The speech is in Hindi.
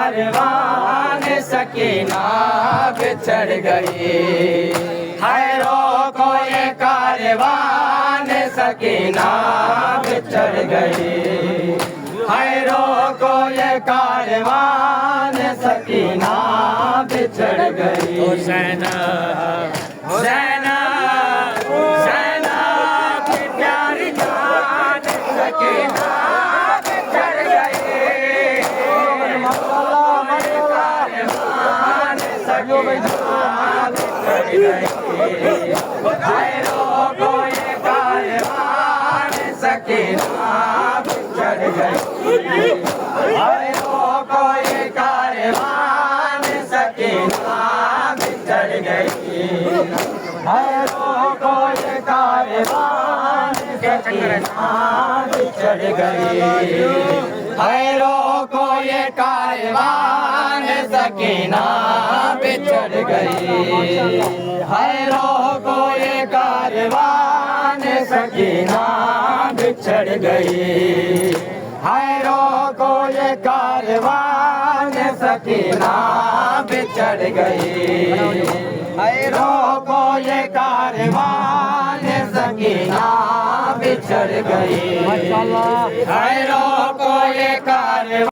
कारवान सकीना बिछड़ गई। हाय रोको ये कारवान सकीना बिछड़ गई। हाय रोको ये कारवान सकीना बिछड़ गई। हुसैना हुसैना हुसैना की प्यारी जान सकीना बिछड़ गई। कारवान सकीना बिछड़ गई। हाय रोको ये कारवान सकीना बिछड़ गई। हाय रोको ये कारवान सकीना बिछड़ गई। हाय रोको ये कारवान सकीना बिछड़ गई। हाय रोको ये कारवान सकीना बिछड़ गई। हाय रोको ये कारवान सकीना बिछड़ गई। हाय रोको ये कारवान सकीना बिछड़ गई। हाय रोको ये कारवान सकीना बिछड़ गई। हाय रोको ये कारवान